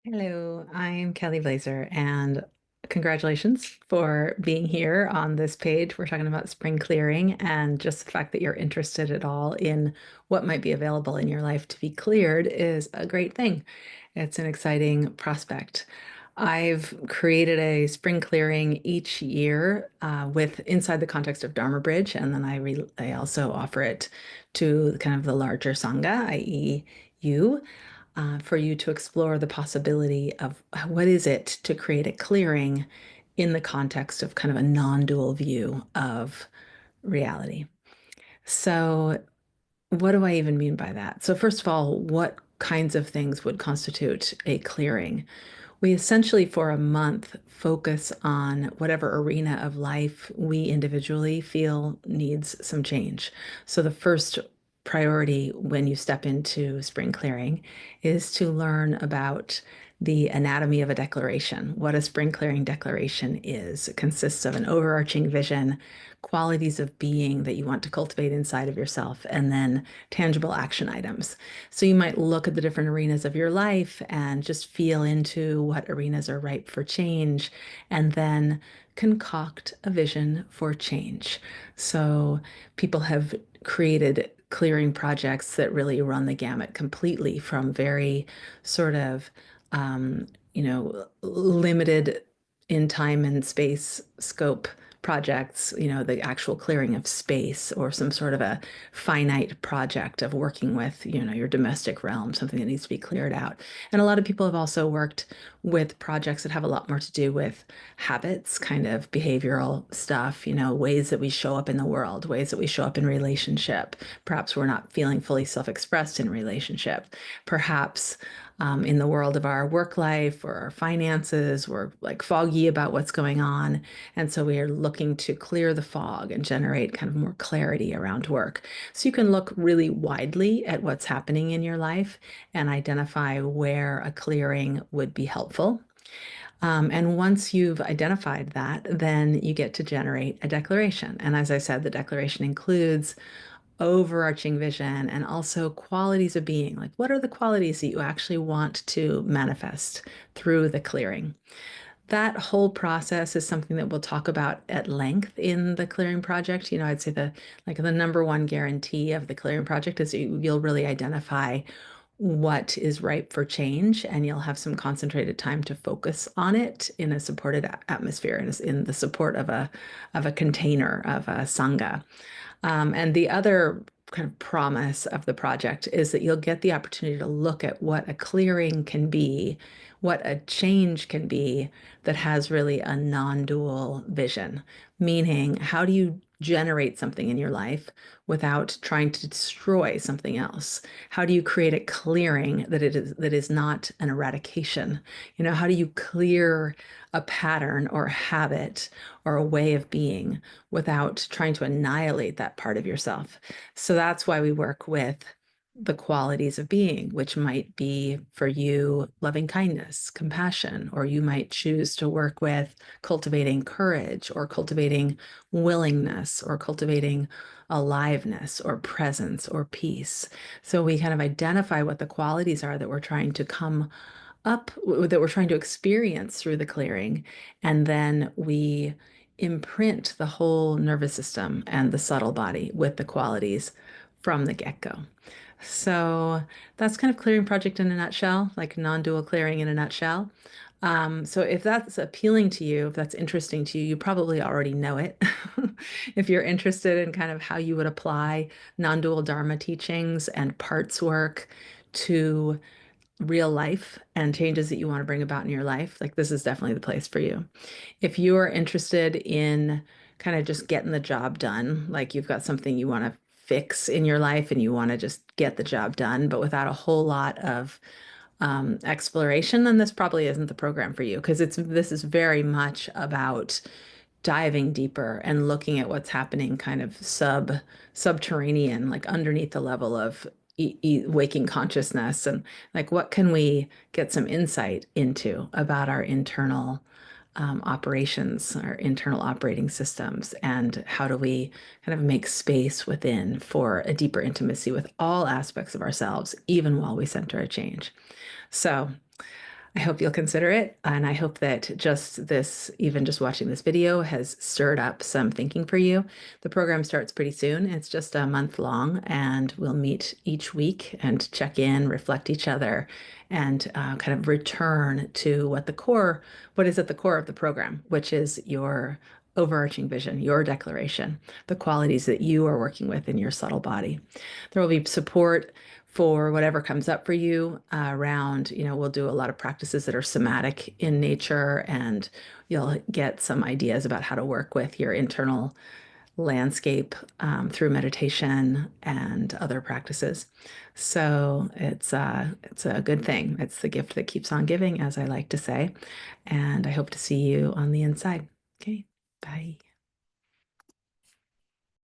Hello, I'm Kelly Blazer, and congratulations for being here on this page. We're talking about spring clearing and just the fact that you're interested at all in what might be available in your life to be cleared is a great thing. It's an exciting prospect. I've created a spring clearing each year with inside the context of Dharma Bridge, and then I also offer it to kind of the larger Sangha, i.e., you for you to explore the possibility of what is it to create a clearing in the context of kind of a non-dual view of reality. So, what do I even mean by that? So, first of all, what kinds of things would constitute a clearing? We essentially, for a month, focus on whatever arena of life we individually feel needs some change. So, the first priority when you step into spring clearing is to learn about the anatomy of a declaration, what a spring clearing declaration is. It consists of an overarching vision, qualities of being that you want to cultivate inside of yourself, and then tangible action items. So you might look at the different arenas of your life and just feel into what arenas are ripe for change, and then concoct a vision for change. So people have created clearing projects that really run the gamut completely from very sort of, limited in time and space scope projects, the actual clearing of space or some sort of a finite project of working with, your domestic realm, something that needs to be cleared out. And a lot of people have also worked with projects that have a lot more to do with habits, kind of behavioral stuff, ways that we show up in the world, ways that we show up in relationship. Perhaps we're not feeling fully self-expressed in relationship. Perhaps in the world of our work life or our finances, we're like foggy about what's going on. And so we are looking to clear the fog and generate kind of more clarity around work. So you can look really widely at what's happening in your life and identify where a clearing would be helpful. And once you've identified that, then you get to generate a declaration. And as I said, the declaration includes overarching vision and also qualities of being. Like, what are the qualities that you actually want to manifest through the clearing? That whole process is something that we'll talk about at length in the clearing project. I'd say the number one guarantee of the clearing project is you'll really identify what is ripe for change, and you'll have some concentrated time to focus on it in a supported atmosphere, in the support of a container of a sangha. And the other kind of promise of the project is that you'll get the opportunity to look at what a clearing can be, what a change can be that has really a non-dual vision. Meaning, how do you generate something in your life without trying to destroy something else? How do you create a clearing that is not an eradication? How do you clear a pattern or a habit or a way of being without trying to annihilate that part of yourself? So that's why we work with the qualities of being, which might be for you loving kindness, compassion, or you might choose to work with cultivating courage or cultivating willingness or cultivating aliveness or presence or peace. So we kind of identify what the qualities are that we're trying to come up, that we're trying to experience through the clearing, and then we imprint the whole nervous system and the subtle body with the qualities from the get-go. So that's kind of clearing project in a nutshell, like non-dual clearing in a nutshell. So if that's appealing to you, if that's interesting to you, you probably already know it. If you're interested in kind of how you would apply non-dual Dharma teachings and parts work to real life and changes that you want to bring about in your life, like this is definitely the place for you. If you are interested in kind of just getting the job done, like you've got something you want to fix in your life and you want to just get the job done, but without a whole lot of exploration, then this probably isn't the program for you because this is very much about diving deeper and looking at what's happening kind of subterranean, like underneath the level of waking consciousness, and like what can we get some insight into about our internal operations, our internal operating systems, and how do we kind of make space within for a deeper intimacy with all aspects of ourselves, even while we center a change. So I hope you'll consider it. And I hope that just this, even just watching this video, has stirred up some thinking for you. The program starts pretty soon. It's just a month long, and we'll meet each week and check in, reflect each other, and kind of return to what is at the core of the program, which is your overarching vision, your declaration, the qualities that you are working with in your subtle body. There will be support for whatever comes up for you around, we'll do a lot of practices that are somatic in nature, and you'll get some ideas about how to work with your internal landscape through meditation and other practices. So it's a good thing. It's the gift that keeps on giving, as I like to say. And I hope to see you on the inside. Okay, bye.